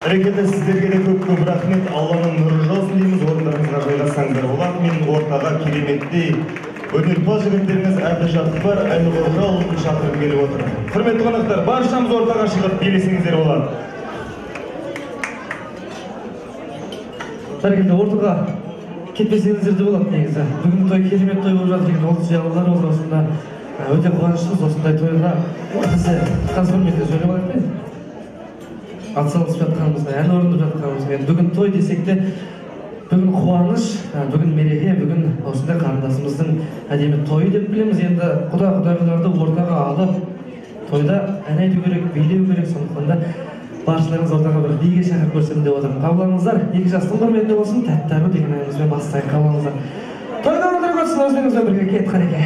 Әрекеті сіздерге де көп рахмет. Алланың нұры жаусын дейміз. Орындарыңызға жайғасаңыздар болады. Мен ортаға кереметтей өнерпаз жігіттеріңіз Әбдіжаппар Әліғожаұлын шақырып келіп отыр. Құрметті қонақтар, баршамыз ортаға шығып келесеңіздер болады. Бәрекелді, ортаға кетпесеңіздер де болады негізі. Бүгін той керемет той болып жатыр екен. Ол зиялылар ол осында өте қуаныштымыз. Осындай тойға бізді трансформерді сөйлеп алайық пен? Атсалысып жатқанымызға, ән орындап жатқанымызға. Бүгін той десек те, бүгін қуаныш, бүгін мереке, бүгін осындай қарындасымыздың әдемі тойы деп білеміз. Енді құдайларды ортаға алып, тойда ән айту керек, билеу керек. Сондықтан да баршаларыңыз ортаға бір биге шақырып көрсем деп отырмын. Қабыл алыңыздар, екі жастың құрметінде болсын, тәтті ару деген әнімізбен бастайық. Қабыл алыңыздар. Тойда орындап өтсін, өзіңізбен бірге кет Қареке.